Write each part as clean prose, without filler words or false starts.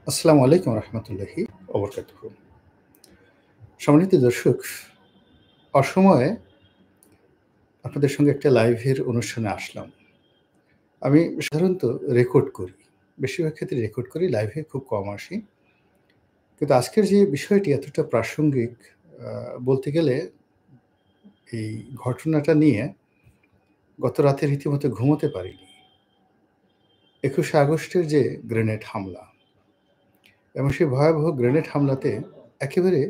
আসসালামু আলাইকুম রহমতুল্লাহি ওবরকাতুহু। সম্মানিত দর্শক, অসময়ে আপনাদের সঙ্গে একটা লাইভের অনুষ্ঠানে আসলাম। আমি সাধারণত রেকর্ড করি। বেশিরভাগ ক্ষেত্রে রেকর্ড করি, লাইভে খুব কম আসি। কিন্তু আজকের যে বিষয়টি এতটা প্রাসঙ্গিক, আ বলতে গেলে এই ঘটনাটা নিয়ে গত রাতে রীতিমতো ঘুমোতে পারিনি। ২১শে আগস্টের যে গ্রেনেড হামলা এবং সেই ভয়াবহ গ্রেনেড হামলাতে একেবারে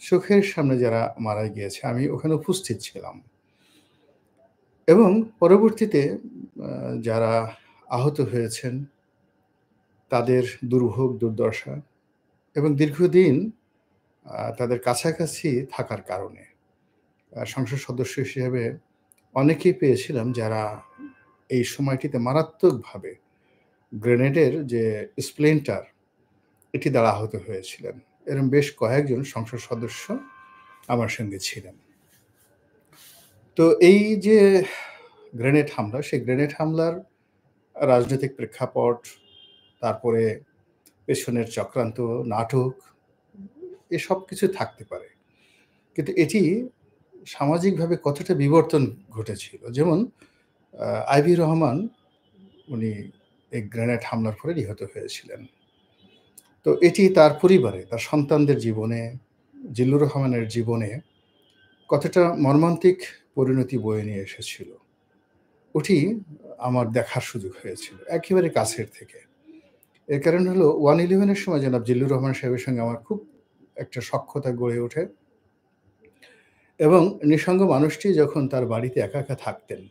চোখের সামনে যারা মারা গিয়েছে, আমি ওখানে উপস্থিত ছিলাম। এবং পরবর্তীতে আ যারা আহত হয়েছেন, তাদের দুর্ভোগ দুর্দশা এবং দীর্ঘদিন তাদের কাছাকাছি থাকার কারণে সংসদ সদস্য হিসেবে অনেকেই পেয়েছিলাম যারা এই সময়টিতে মারাত্মকভাবে গ্রেনেডের যে স্প্লিন্টার এটি দ্বারা আহত হয়েছিলেন। এরকম বেশ কয়েকজন সংসদ সদস্য আমার সঙ্গে ছিলেন। তো এই যে গ্রেনেড হামলা, সেই গ্রেনেড হামলার রাজনৈতিক প্রেক্ষাপট, তারপরে পেছনের চক্রান্ত, নাটক, এসব কিছু থাকতে পারে। কিন্তু এটি সামাজিকভাবে কতটা বিবর্তন ঘটেছিল। যেমন আ আইভি রহমান উনি এই গ্রেনেড হামলার ফলে নিহত হয়েছিলেন। তো এটি তার পরিবারে, তার সন্তানদের জীবনে, জিল্লুর রহমানের জীবনে কতটা মর্মান্তিক পরিণতি বয়ে নিয়ে এসেছিল। ওটি আমার দেখার সুযোগ হয়েছিল একেবারে কাছের থেকে। এর কারণ হলো 111 এর সময় জনাব জিল্লুর রহমান সাহেবের সঙ্গে আমার খুব একটা সখ্যতা গড়ে ওঠে এবং নিঃসঙ্গ মানুষটি যখন তার বাড়িতে একা, একা থাকতেন,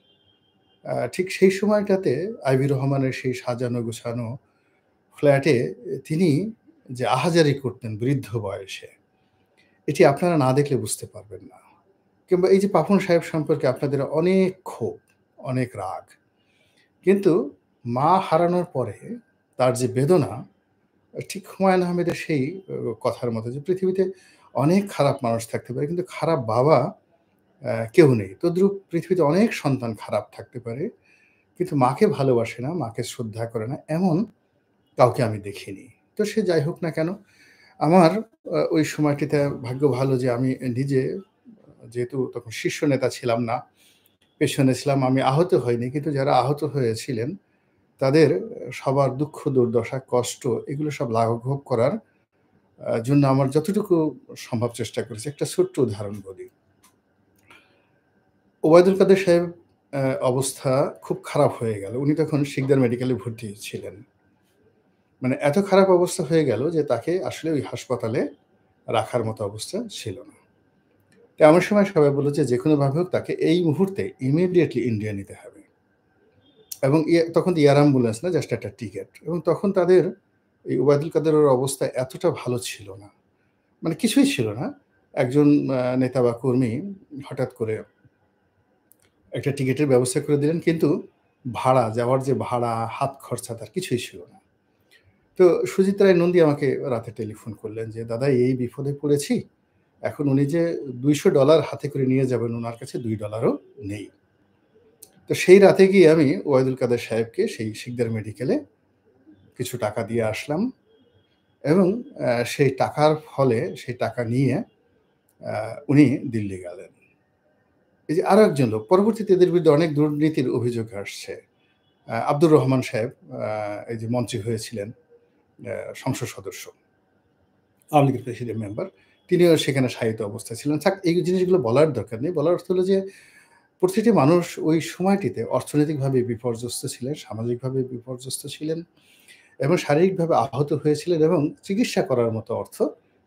ঠিক সেই সময়টাতে আইভি রহমানের সেই সাজানো গোছানো ফ্ল্যাটে তিনি যে আহাজারি করতেন বৃদ্ধ বয়সে, এটি আপনারা না দেখলে বুঝতে পারবেন না। কিংবা এই যে পাপন সাহেব সম্পর্কে আপনাদের অনেক ক্ষোভ, অনেক রাগ। কিন্তু মা হারানোর পরে তার যে বেদনা, ঠিক হুমায়ূন আহমেদের সেই কথার মতো যে পৃথিবীতে অনেক খারাপ মানুষ থাকতে পারে কিন্তু খারাপ বাবা কেউ নেই। তদ্রূপ পৃথিবীতে অনেক সন্তান খারাপ থাকতে পারে। কিন্তু মাকে ভালোবাসে না, মাকে শ্রদ্ধা করে না এমন কাউকে আমি দেখিনি। তো সে যাই হোক না কেন, আমার ওই সময়টিতে ভাগ্য ভালো যে আমি নিজে যেহেতু তখন শীর্ষ নেতা ছিলাম না, পেছনে ছিলাম, আমি আহত হইনি। কিন্তু যারা আহত হয়েছিলেন তাদের সবার দুঃখ দুর্দশা, কষ্ট এগুলো সব লাঘব করার জন্য আমার যতটুকু সম্ভব চেষ্টা করেছি। একটা ছোট্ট উদাহরণ বলি। ওবায়দুল কাদের সাহেব অবস্থা খুব খারাপ হয়ে গেল। উনি তখন শিকদার মেডিকেলে ভর্তি ছিলেন। মানে এত খারাপ অবস্থা হয়ে গেল যে তাকে আসলে ওই হাসপাতালে রাখার মতো অবস্থা ছিল না। তো এমন সময় সবাই বলল যে, যেকোনোভাবে হোক তাকে এই মুহূর্তে ইমিডিয়েটলি ইন্ডিয়া নিতে হবে। এবং তখন তো এয়ার অ্যাম্বুলেন্স না, জাস্ট একটা টিকেট। এবং তখন তাদের এই ওবায়দুল কাদেরের অবস্থা এতটা ভালো ছিল না। মানে কিছুই ছিল না। একজন নেতা বা কর্মী হঠাৎ করে একটা টিকেটের ব্যবস্থা করে দিলেন। কিন্তু ভাড়া, যাওয়ার যে ভাড়া, হাত খরচা তার কিছুই ছিল না। তো সুজিত রায় নন্দী আমাকে রাতে টেলিফোন করলেন যে, "দাদা এই বিপদে পড়েছি। এখন উনি যে $200 হাতে করে নিয়ে যাবেন উনার কাছে $2 ও নেই।" তো সেই রাতে গিয়ে আমি ওবায়দুল কাদের সাহেবকে সেই শিকদার মেডিকেলে কিছু টাকা দিয়ে আসলাম এবং সেই টাকার ফলে সেই টাকা নিয়ে আ উনি দিল্লি গেলেন। এই যে আরো একজন লোক, পরবর্তীতে এদের বিরুদ্ধে অনেক দুর্নীতির অভিযোগ আসছে। আব্দুর রহমান সাহেব আ এই যে মন্ত্রী হয়েছিলেন, আ সংসদ সদস্য, আওয়ামী লীগের প্রেসিডেন্ট মেম্বার। তিনিও সেখানে শায়িত অবস্থায় ছিলেন। থাক, এই জিনিসগুলো বলার দরকার নেই। বলার অর্থ হলো যে প্রতিটি মানুষ ওই সময়টিতে অর্থনৈতিকভাবে বিপর্যস্ত ছিলেন, সামাজিকভাবে বিপর্যস্ত ছিলেন এবং শারীরিকভাবে আহত হয়েছিলেন এবং চিকিৎসা করার মতো অর্থ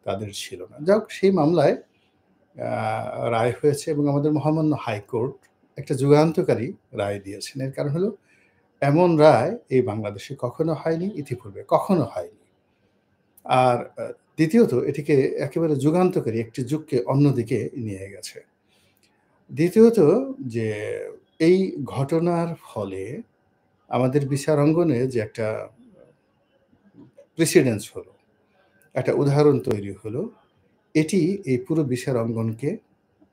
তাদের ছিল না। যাই হোক, সেই মামলায় আ রায় হয়েছে এবং আমাদের মহামান্য হাইকোর্ট একটা যুগান্তকারী রায় দিয়েছেন। এর কারণ হলো এমন রায় এই বাংলাদেশে কখনো হয়নি, ইতিপূর্বে কখনো হয়নি। আর দ্বিতীয়ত এটিকে একেবারে যুগান্তকারী একটি যুগকে অন্যদিকে নিয়ে গেছে। দ্বিতীয়ত যে এই ঘটনার ফলে আমাদের বিচার অঙ্গনে যে একটা প্রেসিডেন্স হলো, একটা উদাহরণ তৈরি হলো, এটি এই পুরো বিচার অঙ্গনকে,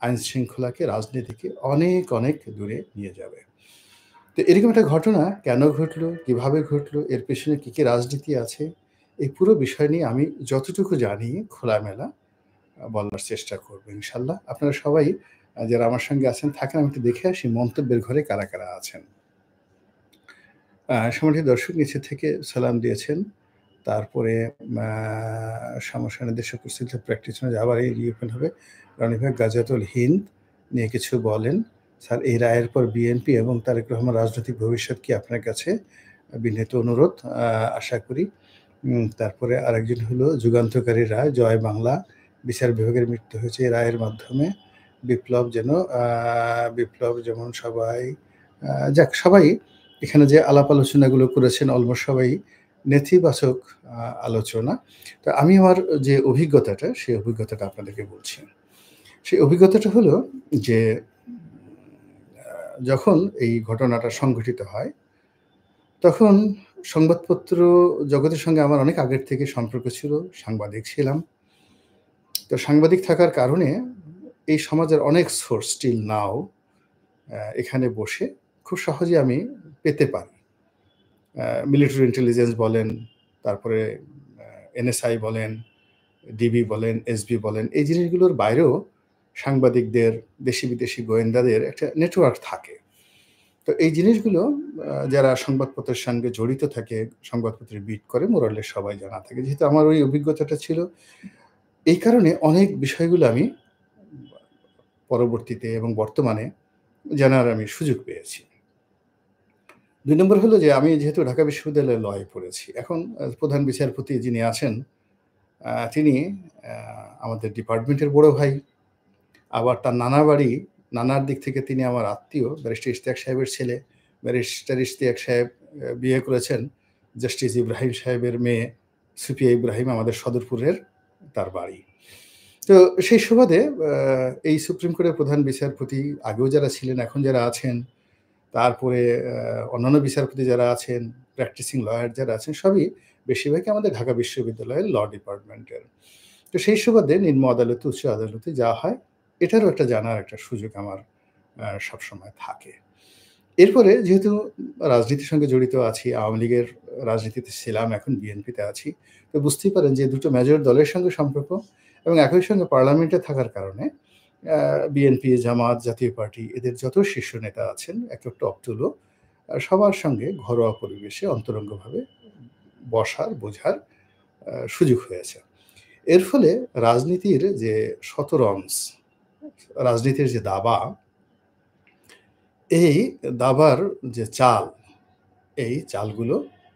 আইনশৃঙ্খলাকে, রাজনীতিকে অনেক, অনেক দূরে নিয়ে যাবে। তো এরকম একটা ঘটনা কেন ঘটলো, কিভাবে ঘটলো, এর পেছনে কী, কী রাজনীতি আছে, এই পুরো বিষয় নিয়ে আমি যতটুকু জানি খোলামেলা বলার চেষ্টা করব ইনশাআল্লাহ। আপনারা সবাই যারা আমার সঙ্গে আছেন থাকেন, আমি একটু দেখে আসি মন্তব্যের ঘরে কারা, কারা আছেন। সম্মানিত দর্শক নিচে থেকে সালাম দিয়েছেন। তারপরে আ সমসাময়িক দেশে উপস্থিত প্র্যাকটিশনার আবার এই রিওপেন হবে। রনি ভাই গাজাতুল হিন্দ নিয়ে কিছু বলেন। স্যার এই রায়ের পর বিএনপি এবং তারেক রহমান রাজনৈতিক ভবিষ্যৎ কি আপনার কাছে? বিনীত অনুরোধ আশা করি। তারপরে আরেকজন হলো যুগান্তকারী রায়, জয় বাংলা। বিচার বিভাগের মৃত্যু হয়েছে এই রায়ের মাধ্যমে। বিপ্লব যেন বিপ্লব যেমন সবাই যাক সবাই এখানে যে আলাপ আলোচনাগুলো করেছেন অলমোস্ট সবাই নেতিবাচক আলোচনা। তো আমি আমার যে অভিজ্ঞতাটা, সেই অভিজ্ঞতাটা আপনাদেরকে বলছি। সেই অভিজ্ঞতাটা হলো যে যখন এই ঘটনাটা সংঘটিত হয়, তখন সংবাদপত্র জগতের সঙ্গে আমার অনেক আগের থেকে সম্পর্ক ছিল। সাংবাদিক ছিলাম। তো সাংবাদিক থাকার কারণে এই সমাজের অনেক সোর্স স্টিল নাও এখানে বসে খুব সহজে আমি পেতে পারি। মিলিটারি ইন্টেলিজেন্স বলেন, তারপরে এনএসআই বলেন, ডিবি বলেন, এসবি বলেন, এই জিনিসগুলোর বাইরেও সাংবাদিকদের, দেশি-বিদেশি গোয়েন্দাদের একটা নেটওয়ার্ক থাকে। তো এই জিনিসগুলো যারা সংবাদপত্রের সঙ্গে জড়িত থাকে, সংবাদপত্রে বিট করে মোরালের সবাই জানা থাকে। যেহেতু আমার ওই অভিজ্ঞতাটা ছিল, এই কারণে অনেক বিষয়গুলো আমি পরবর্তীতে এবং বর্তমানে জানার আমি সুযোগ পেয়েছি। ২ নম্বর হলো যে আমি যেহেতু ঢাকা বিশ্ববিদ্যালয়ে লয়ে পড়েছি। এখন প্রধান বিচারপতি যিনি আছেন তিনি আমাদের ডিপার্টমেন্টের বড় ভাই। আবার তার নানার দিক থেকে তিনি আমার আত্মীয়। ব্যারিস্টার ইশতিয়াক সাহেবের ছেলে। ব্যারিস্টার ইশতিয়াক সাহেব বিয়ে করেছেন জাস্টিস ইব্রাহিম সাহেবের মেয়ে সুফিয়া ইব্রাহিম, আমাদের সদরপুরের তার বাড়ি। তো সেই সুবাদে এই সুপ্রিম কোর্টের প্রধান বিচারপতি আগেও যারা ছিলেন, এখন যারা আছেন, তারপরে অন্যান্য বিচারপতি যারা আছেন, প্র্যাকটিসিং লয়ার যারা আছেন, সবই বেশিরভাগই আমাদের ঢাকা বিশ্ববিদ্যালয়ের ল ডিপার্টমেন্টের। তো সেই সুবাদে নিম্ন আদালতে, উচ্চ আদালতে যা হয়, এটারও একটা জানার একটা সুযোগ আমার সবসময় থাকে। এরপরে যেহেতু রাজনীতির সঙ্গে জড়িত আছি, আওয়ামী লীগের রাজনীতিতে ছিলাম, এখন বিএনপিতে আছি। তো বুঝতেই পারেন যে দুটো মেজর দলের সঙ্গে সম্পর্ক এবং একই সঙ্গে পার্লামেন্টে থাকার কারণে বিএনপি, জামাত, জাতীয় পার্টি এদের যত শীর্ষ নেতা আছেন একেক টপ টু লো সবার সঙ্গে ঘরোয়া পরিবেশে অন্তরঙ্গভাবে বসার, বোঝার সুযোগ হয়েছে। এর ফলে রাজনীতির যে শতরঞ্চ, রাজনীতির যে দাবা, এই দাবার যে চাল, এই চালগুলো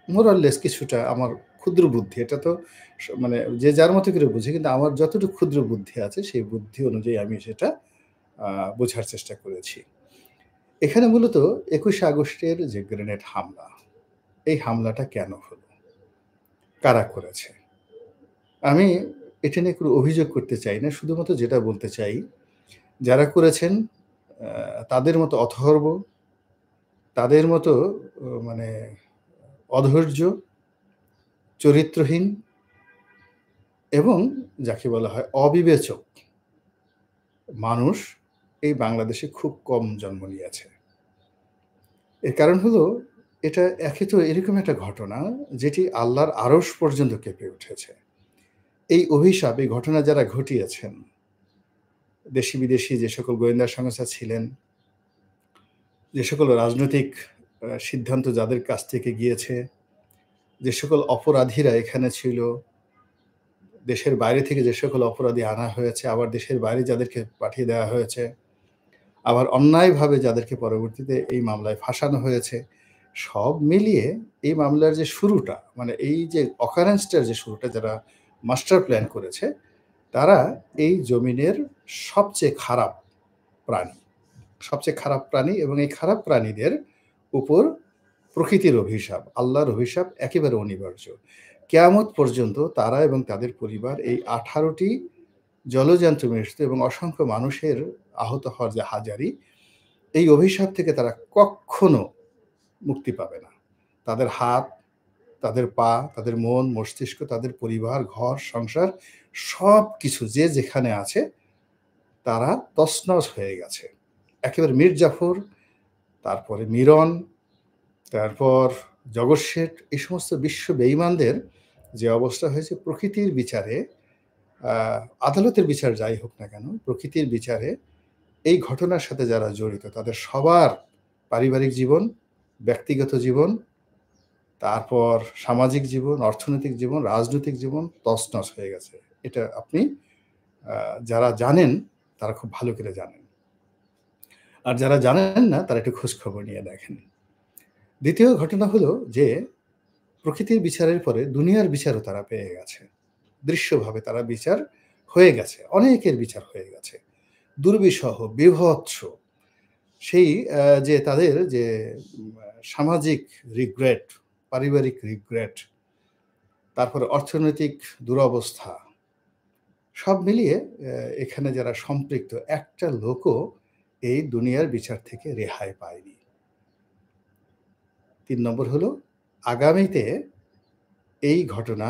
মোরাললেস কিছুটা আমার ক্ষুদ্র বুদ্ধি, এটা তো মানে যে যার মতো করে বুঝে, কিন্তু আমার যতটুকু ক্ষুদ্র বুদ্ধি আছে সেই বুদ্ধি অনুযায়ী আমি সেটা বোঝার চেষ্টা করেছি। এখানে মূলত ২১শে আগস্টের যে গ্রেনেড হামলা, এই হামলাটা কেন হলো? কারা করেছে? আমি এটা নিয়ে কোনো অভিযোগ করতে চাই না। শুধুমাত্র যেটা বলতে চাই, যারা করেছেন তাদের মতো অথর্ব, তাদের মতো মানে অধৈর্য, চরিত্রহীন এবং যাকে বলা হয় অবিবেচক মানুষ এই বাংলাদেশে খুব কম জন্ম নিয়েছে। এর কারণ হলো এটা একে তো এরকম একটা ঘটনা যেটি আল্লাহর আরশ পর্যন্ত কেঁপে উঠেছে। এই অভিশাপ, এই ঘটনা যারা ঘটিয়েছেন, দেশি-বিদেশি যে সকল গোয়েন্দা সংস্থা ছিলেন, যে সকল রাজনৈতিক সিদ্ধান্ত যাদের কাছ থেকে গিয়েছে, যে সকল অপরাধীরা এখানে ছিল, দেশের বাইরে থেকে যে সকল অপরাধী আনা হয়েছে, আবার দেশের বাইরে যাদেরকে পাঠিয়ে দেওয়া হয়েছে, আবার অন্যায়ভাবে যাদেরকে পরবর্তীতে এই মামলায় ফাঁসানো হয়েছে, সব মিলিয়ে এই মামলার যে শুরুটা, মানে এই যে অকারেন্সটার যে শুরুটা যারা মাস্টার প্ল্যান করেছে, তারা এই জমিনের সবচেয়ে খারাপ প্রাণী। সবচেয়ে খারাপ প্রাণী এবং এই খারাপ প্রাণীদের উপর প্রকৃতির অভিশাপ, আল্লাহর অভিশাপ একেবারে অনিবার্য। কিয়ামত পর্যন্ত তারা এবং তাদের পরিবার এই ১৮টি জলযান্ত মৃত্যু এবং অসংখ্য মানুষের আহত হওয়ার যে হাজারি, এই অভিশাপ থেকে তারা কক্ষনো মুক্তি পাবে না। তাদের হাত, তাদের পা, তাদের মন, মস্তিষ্ক, তাদের পরিবার, ঘর, সংসার সবকিছু যে যেখানে আছে তারা তছনছ হয়ে গেছে। একেবারে মীর জাফর, তারপরে মিরন, তারপর জগৎ শেঠ, এই সমস্ত বিশ্ব বেঈমানদের যে অবস্থা হয়েছে প্রকৃতির বিচারে, আ আদালতের বিচার যাই হোক না কেন, প্রকৃতির বিচারে এই ঘটনার সাথে যারা জড়িত তাদের সবার পারিবারিক জীবন, ব্যক্তিগত জীবন, তারপর সামাজিক জীবন, অর্থনৈতিক জীবন, রাজনৈতিক জীবন তছনছ হয়ে গেছে। এটা আপনি আ যারা জানেন তারা খুব ভালো করে জানেন। আর যারা জানেন না তারা একটু খোঁজখবর নিয়ে দেখেন। ২য় ঘটনা হলো যে প্রকৃতির বিচারের পরে দুনিয়ার বিচারও তারা পেয়ে গেছে। দৃশ্যভাবে তারা বিচার হয়ে গেছে। অনেকের বিচার হয়ে গেছে। দুর্বিষহ, বীভৎস সেই যে তাদের যে সামাজিক রিগ্রেট, পারিবারিক রিগ্রেট, তারপরে অর্থনৈতিক দুরবস্থা, সব মিলিয়ে এখানে যারা সম্পৃক্ত একটা লোকও এই দুনিয়ার বিচার থেকে রেহাই পায়নি। ৩ নম্বর হলো আগামীতে এই ঘটনা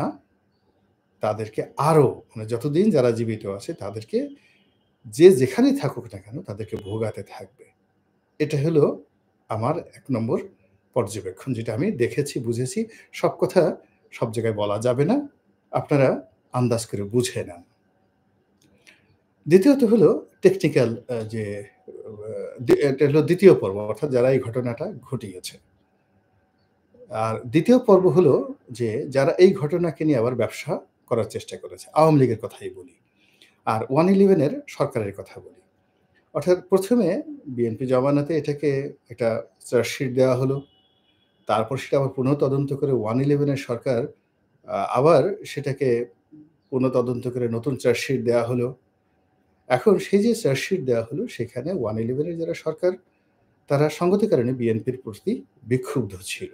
তাদেরকে আরো মানে যতদিন যারা জীবিত আছে তাদেরকে যে যেখানেই থাকুক না কেন তাদেরকে ভোগাতে থাকবে। এটা হলো আমার ১ নম্বর পর্যবেক্ষণ যেটা আমি দেখেছি, বুঝেছি। সব কথা সব জায়গায় বলা যাবে না। আপনারা আন্দাজ করে বুঝে নেন। দ্বিতীয়ত হলো টেকনিক্যাল যে এটা হলো ২য় পর্ব অর্থাৎ যারা এই ঘটনাটা ঘটিয়েছে। আর ২য় পর্ব হলো যে যারা এই ঘটনাকে নিয়ে আবার ব্যবসা করার চেষ্টা করেছে। আওয়ামী লীগের কথাই বলি। আর 111 এর সরকারের কথা বলি। অর্থাৎ ১ম এ বিএনপি জমানাতে এটাকে একটা চার্জশিট দেওয়া হলো। তারপর সেটা আবার পুনঃতদন্ত করে 111 এর সরকার আবার সেটাকে পুনঃতদন্ত করে নতুন চার্জশিট দেওয়া হলো। এখন সেই যে চার্জশিট দেওয়া হলো সেখানে 111 এর যারা সরকার তারা সঙ্গতি কারণে বিএনপির প্রতি বিক্ষুব্ধ ছিল।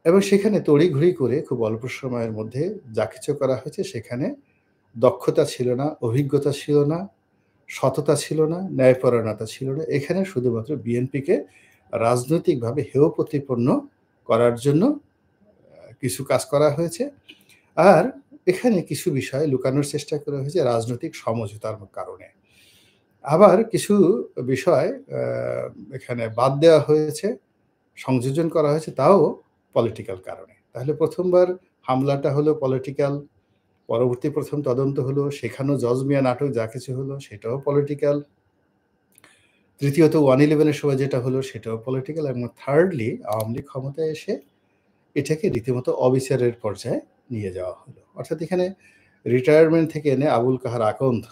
এবং সেখানে তড়িঘড়ি করে খুব অল্প সময়ের মধ্যে যা কিছু করা হয়েছে সেখানে দক্ষতা ছিল না, অভিজ্ঞতা ছিল না, সততা ছিল না, ন্যায়পরায়ণতা ছিল না। এখানে শুধুমাত্র বিএনপিকে রাজনৈতিকভাবে হেয় প্রতিপন্ন করার জন্য কিছু কাজ করা হয়েছে। আর এখানে কিছু বিষয় লুকানোর চেষ্টা করা হয়েছে রাজনৈতিক সমঝোতার কারণে। আবার কিছু বিষয় এখানে বাদ দেওয়া হয়েছে, সংযোজন করা হয়েছে তাও পলিটিক্যাল কারণে। তাহলে ১ম বার হামলাটা হলো পলিটিক্যাল, পরবর্তী ১ম তদন্ত হলো, সেখানেও জজ মিয়া নাটক যা কিছু হলো সেটাও পলিটিক্যাল। তৃতীয়ত 111 এর সময় যেটা হলো সেটাও পলিটিক্যাল এবং থার্ডলি আওয়ামী লীগ ক্ষমতায় এসে এটাকে রীতিমতো অবিচারের পর্যায়ে নিয়ে যাওয়া হলো। অর্থাৎ এখানে রিটায়ারমেন্ট থেকে এনে আবুল কাহার আকন্দ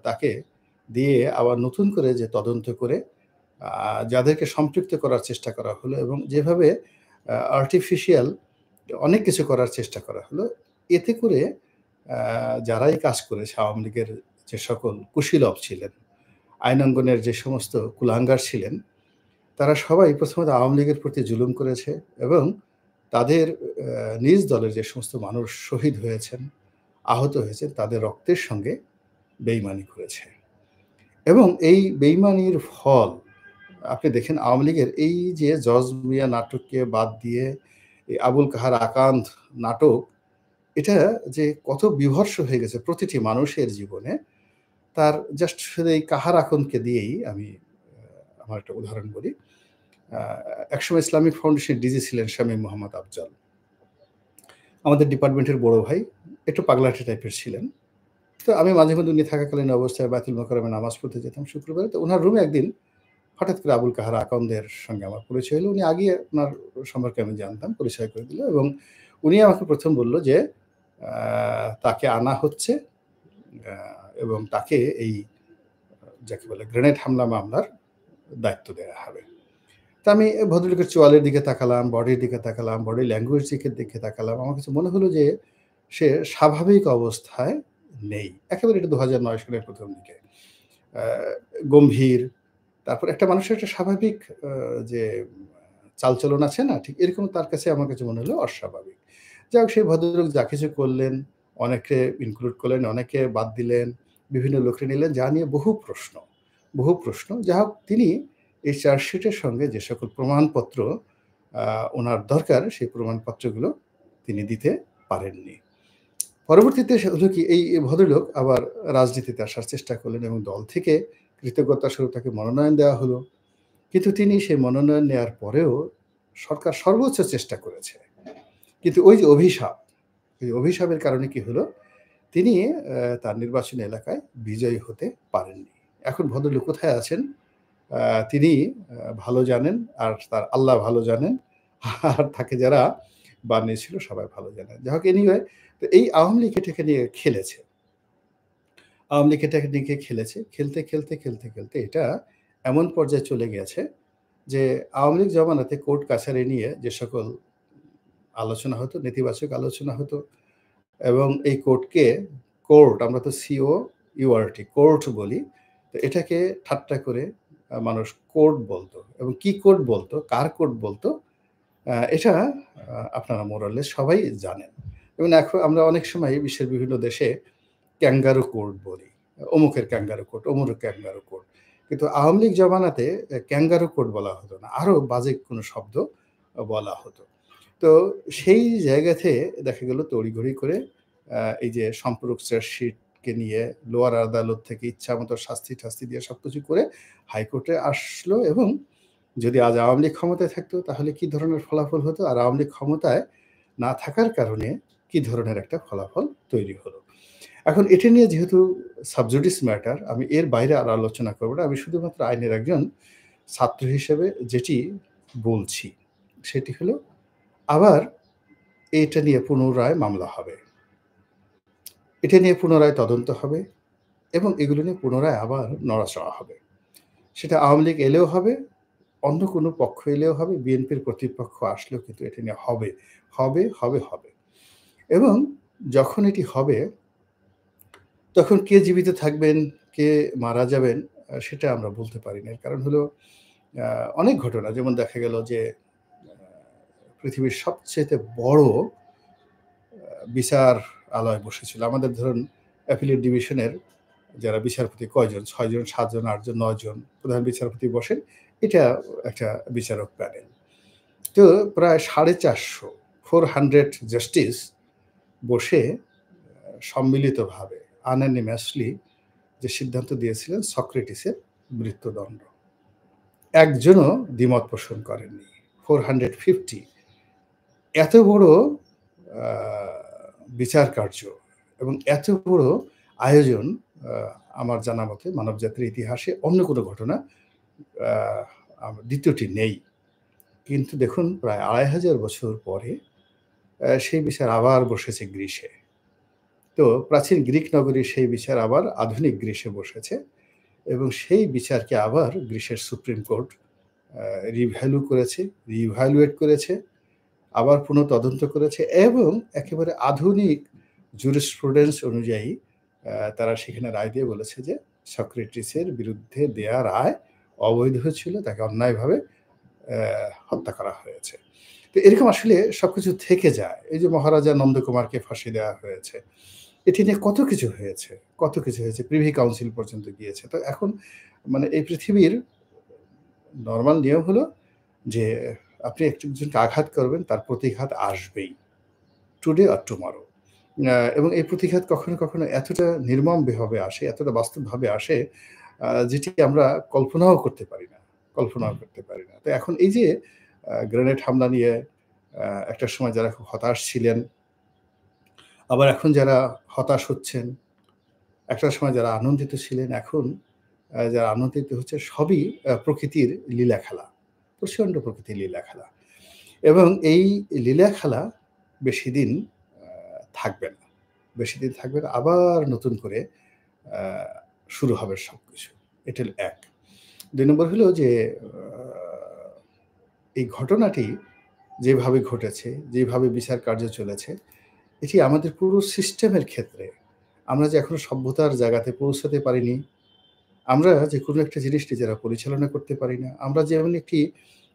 তাকে দিয়ে আবার নতুন করে যে তদন্ত করে যাদেরকে সম্পৃক্ত করার চেষ্টা করা হলো এবং যেভাবে আর্টিফিশিয়াল অনেক কিছু করার চেষ্টা করা হলো, এতে করে যারাই কাজ করেছে আওয়ামী লীগের যে সকল কুশীলব ছিলেন, আইনাঙ্গনের যে সমস্ত কুলাঙ্গার ছিলেন, তারা সবাই প্রথমত আওয়ামী লীগের প্রতি জুলুম করেছে এবং তাদের নিজ দলের যে সমস্ত মানুষ শহীদ হয়েছেন, আহত হয়েছেন, তাদের রক্তের সঙ্গে বেইমানি করেছে। এবং এই বেইমানির ফল আপনি দেখেন আওয়ামী লীগের এই যে জজ মিয়া নাটককে বাদ দিয়ে এই আবুল কাহার আকান্দ নাটক, এটা যে কত বিভৎস হয়ে গেছে প্রতিটি মানুষের জীবনে, তার জাস্ট শুধু এই কাহার আকন্দকে দিয়েই আমি আমার একটা উদাহরণ বলি। একসময় ইসলামিক ফাউন্ডেশনের ডিজি ছিলেন শামীম মোহাম্মদ আফজাল। আমাদের ডিপার্টমেন্টের বড় ভাই, একটু পাগলাটে টাইপের ছিলেন। তো আমি মাঝে মধ্যে উনি থাকাকালীন অবস্থায় বায়তুল মোকাররমে নামাজ পড়তে যেতাম শুক্রবারে। তো উনার রুমে একদিন হঠাৎ করে আবুল কাহার আকন্দের সঙ্গে আমার পরিচয় হলো। উনি আগেই উনার সম্পর্কে আমি জানতাম, পরিচয় করে দিল এবং উনি আমাকে ১ম বলল যে তাকে আনা হচ্ছে আ এবং তাকে এই যাকে বলে গ্রেনেড হামলা মামলার দায়িত্ব দেয়া হবে। তো আমি ভদ্রলোকের চোয়ালের দিকে তাকালাম, বডির দিকে তাকালাম, বডি ল্যাঙ্গুয়েজ দিকে তাকালাম। আমার কাছে মনে হলো যে সে স্বাভাবিক অবস্থায় নেই। একেবারে এটা ২০০৯ সালের ১ম দিকে। আ গম্ভীর, তারপর একটা মানুষের একটা স্বাভাবিক যে চালচলন আছে না? ঠিক এরকম তার কাছে আমার কাছে মনে হলো অস্বাভাবিক। যাই হোক সেই ভদ্রলোক যা কিছু করলেন, অনেকে ইনক্লুড করলেন, অনেকে বাদ দিলেন, বিভিন্ন লোককে নিলেন, যা নিয়ে বহু প্রশ্ন, বহু প্রশ্ন। যা হোক তিনি এই চার্জশিটের সঙ্গে যে সকল প্রমাণপত্র আ উনার দরকার সেই প্রমাণপত্রগুলো তিনি দিতে পারেননি। পরবর্তীতে সে হলো কি এই ভদ্রলোক আবার রাজনীতিতে আসার চেষ্টা করলেন এবং দল থেকে কৃতজ্ঞতাস্বরূপ তাকে মনোনয়ন দেওয়া হলো। কিন্তু তিনি সেই মনোনয়ন নেয়ার পরেও সরকার সর্বোচ্চ চেষ্টা করেছে। কিন্তু ওই যে অভিশাপ, এই অভিশাপের কারণে কি হলো? তিনি তার নির্বাচনী এলাকায় বিজয়ী হতে পারেননি। এখন ভদ্রলোক কোথায় আছেন? আ তিনি ভালো জানেন, আর তার আল্লাহ ভালো জানেন। আর তাকে যারা বানিয়েছিল সবাই ভালো জানেন। যাই হোক anyway, তো এই আওয়ামী লীগ এটাকে নিয়ে খেলেছে। আওয়ামী লীগ এটাকে নিয়ে খেলেছে। খেলতে এটা এমন পর্যায়ে চলে গিয়েছে যে আওয়ামী লীগ জমানাতে কোর্ট কাছারি নিয়ে যে সকল আলোচনা হতো, নেতিবাচক আলোচনা হতো, এবং এই কোর্ট আমরা তো COURT কোর্ট বলি। তো এটাকে ঠাট্টা করে মানুষ কোর্ট বলত, এবং কি কোর্ট বলত, কার কোর্ট বলত, এটা আপনারা মোর অর লেস সবাই জানেন। এবং এখন আমরা অনেক সময় বিশ্বের বিভিন্ন দেশে ক্যাঙ্গারু কোর্ট বলি। অমুকের ক্যাঙ্গারু কোর্ট, অমুকের ক্যাঙ্গারু কোর্ট। কিন্তু আওয়ামী লীগ জমানাতে ক্যাঙ্গারু কোর্ট বলা হতো না। আরো বাজে কোনো শব্দ বলা হতো। তো সেই জায়গাতে দেখা গেল তড়িঘড়ি করে এই যে সম্পূরক চার্জশিটকে নিয়ে লোয়ার আদালত থেকে ইচ্ছামতো শাস্তি-টাস্তি দিয়ে সবকিছু করে হাইকোর্টে আসলো, এবং যদি আজ আওয়ামী লীগ ক্ষমতায় থাকতো তাহলে কি ধরনের ফলাফল হতো? আর আওয়ামী লীগ ক্ষমতায় না থাকার কারণে কি ধরনের একটা ফলাফল তৈরি হলো? এখন এটা নিয়ে যেহেতু সাবজুডিস ম্যাটার, আমি এর বাইরে আর আলোচনা করব না। আমি শুধুমাত্র আইনের একজন ছাত্র হিসেবে যেটি বলছি, সেটি হলো আবার এটা নিয়ে পুনরায় মামলা হবে। এটা নিয়ে পুনরায় তদন্ত হবে, এবং এগুলো নিয়ে পুনরায় আবার নড়াচড়া হবে। সেটা আওয়ামী লীগ এলেও হবে, অন্য কোনো পক্ষ এলেও হবে, বিএনপির প্রতিপক্ষ আসলেও কিন্তু এটা নিয়ে হবে। এবং যখন এটি হবে, তখন কে জীবিত থাকবেন, কে মারা যাবেন, সেটা আমরা বলতে পারি না। এর কারণ হলো অনেক ঘটনা, যেমন দেখা গেল যে পৃথিবীর সবচাইতে বড় বিচারালয় বসেছিল। আমাদের ধরুন অ্যাপিলেট ডিভিশনের যারা বিচারপতি কয়জন? ৬ জন, ৭ জন, ৮ জন, ৯ জন প্রধান বিচারপতি বসেন। এটা একটা বিচারক প্যানেল। তো প্রায় 450 জাস্টিস বসে সম্মিলিতভাবে unanimously যে সিদ্ধান্ত দিয়েছিলেন সক্রেটিসের মৃত্যুদণ্ড। একজনও দ্বিমত পোষণ করেননি। 450 এত বড় আ বিচার কার্য এবং এত বড় আয়োজন আ আমার জানা মতে মানবজাতির ইতিহাসে অন্য কোনো ঘটনা আ ২য় টি নেই। কিন্তু দেখুন প্রায় ২৫০০ বছর পরে সেই বিচার আবার বসেছে গ্রিসে। তো প্রাচীন গ্রিক নগরীর সেই বিচার আবার আধুনিক গ্রিসে বসেছে, এবং সেই বিচারকে আবার গ্রিসের সুপ্রিম কোর্ট আ রিভ্যালুয়েট করেছে, আবার পুনঃতদন্ত করেছে, এবং একেবারে আধুনিক জুরিসপ্রুডেন্স অনুযায়ী তারা সেখানে রায় দিয়ে বলেছে যে সক্রেটিসের বিরুদ্ধে দেয়া রায় অবৈধ ছিল, তাকে অন্যায়ভাবে হত্যা করা হয়েছে। তো এরকম আসলে সবকিছু থেকে যায়। এই যে মহারাজা নন্দকুমারকে ফাঁসি দেওয়া হয়েছে। এটি নিয়ে কত কিছু হয়েছে। প্রিভি কাউন্সিল পর্যন্ত গিয়েছে। তো এখন মানে এই পৃথিবীর নরমাল নিয়ম হলো যে আপনি একজনকে আঘাত করবেন, তার প্রতিঘাত আসবেই। Today or tomorrow. এবং এই প্রতিঘাত কখনো এতটা নির্মমভাবে আসে, এতটা বাস্তবভাবে আসে, যেটি আমরা কল্পনাও করতে পারি না। তো এখন এই যে গ্রেনেড হামলা নিয়ে একটা সময় যারা খুব হতাশ ছিলেন, আবার এখন যারা হতাশ হচ্ছেন, একটা সময় যারা আনন্দিত ছিলেন, এখন যারা আনন্দিত হচ্ছে, সবই প্রকৃতির লীলাখেলা। প্রচণ্ড প্রকৃতির লীলাখেলা। এবং এই লীলাখেলা বেশিদিন আ থাকবে না। বেশিদিন থাকবে না। আবার নতুন করে আ শুরু হবে সবকিছু। এটা হলো ১। ২ নম্বর হলো যে এই ঘটনাটি যেভাবে ঘটেছে, যেভাবে বিচার কার্য চলেছে, এটি আমাদের পুরো সিস্টেমের ক্ষেত্রে আমরা যে এখনো সভ্যতার জায়গাতে পৌঁছাতে পারিনি, আমরা যে কোনো একটা জিনিস নিজেরা পরিচালনা করতে পারি না, আমরা যেমন একটি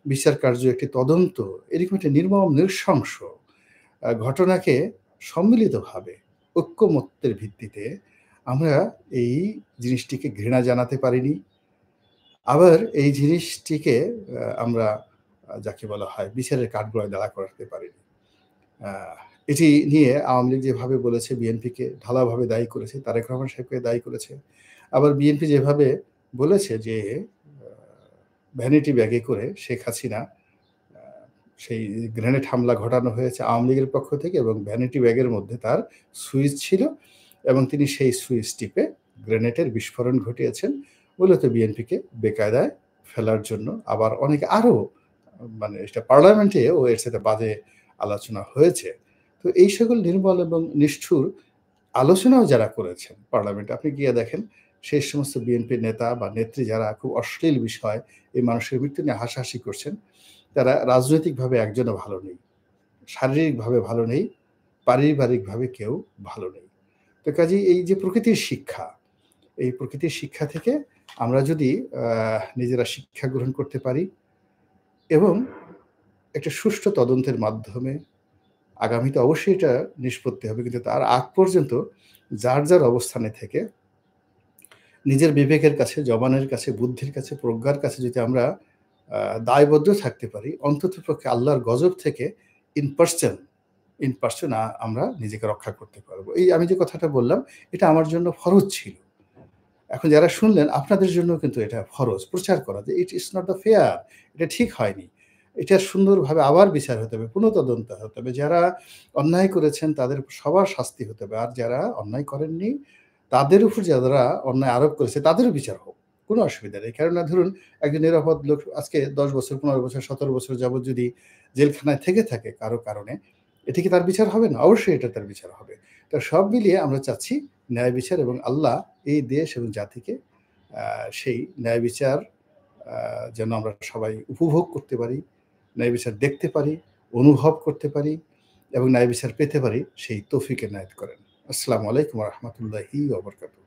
বিচার কার্য, একটি তদন্ত, এরকম একটা নির্মম নৃশংস ঘটনাকে সম্মিলিতভাবে ঐক্যমত্যের ভিত্তিতে আমরা এই জিনিসটিকে ঘৃণা জানাতে পারিনি। আবার এই জিনিসটিকে আমরা যাকে বলা হয় বিচারের কাঠগড়ায় দাঁড়া করাতে পারিনি। আ এটি নিয়ে আওয়ামী লীগ যেভাবে বলেছে বিএনপিকে ঢালাওভাবে দায়ী করেছে, তারেক রহমান সাহেবকে দায়ী করেছে। আবার বিএনপি যেভাবে বলেছে যে আ ভ্যানিটি ব্যাগে করে শেখ হাসিনা আ সেই গ্রেনেড হামলা ঘটানো হয়েছে আওয়ামী লীগের পক্ষ থেকে এবং ভ্যানিটি ব্যাগের মধ্যে তার সুইচ ছিল এবং তিনি সেই সুইচ টিপে গ্রেনেডের বিস্ফোরণ ঘটিয়েছেন। মূলত বিএনপিকে বেকায়দায় ফেলার জন্য। আবার অনেকে আরো মানে এটা পার্লামেন্টেও এর সাথে বাজে আলোচনা হয়েছে। তো এই সকল নির্মল এবং নিষ্ঠুর আলোচনাও যারা করেছেন পার্লামেন্টে, আপনি গিয়ে দেখেন সেই সমস্ত বিএনপির নেতা বা নেত্রী যারা খুব অশ্লীল বিষয় এই মানুষের মৃত্যু নিয়ে হাসাহাসি করছেন, তারা রাজনৈতিকভাবে একজনও ভালো নেই। শারীরিকভাবে ভালো নেই, পারিবারিকভাবে কেউ ভালো নেই। তো কাজেই এই যে প্রকৃতির শিক্ষা, এই প্রকৃতির শিক্ষা থেকে আমরা যদি নিজেরা শিক্ষা গ্রহণ করতে পারি এবং একটা সুষ্ঠু তদন্তের মাধ্যমে আগামীতে অবশ্যই এটা নিষ্পত্তি হবে। কিন্তু তার আগ পর্যন্ত যার, যার অবস্থানে থেকে নিজের বিবেকের কাছে, জবানের কাছে, বুদ্ধির কাছে, প্রজ্ঞার কাছে যদি আমরা দায়বদ্ধ থাকতে পারি, অন্ততপক্ষে আল্লাহর গজব থেকে ইন পারসন আমরা নিজেকে রক্ষা করতে পারবো। এই আমি যে কথাটা বললাম, এটা আমার জন্য ফরজ ছিল। এখন যারা শুনলেন আপনাদের জন্যও কিন্তু এটা ফরজ প্রচার করা যে ইট ইস নট আ ফেয়ার, এটা ঠিক হয়নি। এটা সুন্দরভাবে আবার বিচার হতে হবে, পুনঃতদন্ত হতে হবে। যারা অন্যায় করেছেন তাদের সবার শাস্তি হতে হবে। আর যারা অন্যায় করেননি তাদের উপর যারা অন্যায় আরোপ করেছে তাদেরও বিচার হোক। কোনো অসুবিধা নেই। কেননা ধরুন একজন নিরাপদ লোক আজকে ১০ বছর, ১৫ বছর, ১৭ বছর যাবৎ যদি জেলখানায় থেকে থাকে কারো কারণে, এটা কি তার বিচার হবে না? অবশ্যই এটা তার বিচার হবে। তো সব মিলিয়ে আমরা চাচ্ছি ন্যায় বিচার এবং আল্লাহ এই দেশ এবং জাতিকে সেই ন্যায় বিচার যেন আমরা সবাই উপভোগ করতে পারি, ন্যায় বিচার দেখতে পারি, অনুভব করতে পারি এবং ন্যায় বিচার পেতে পারি সেই তৌফিক এনায়েত করেন। আসসালামু আলাইকুম ওয়া রাহমাতুল্লাহি ওয়া বারাকাতুহু।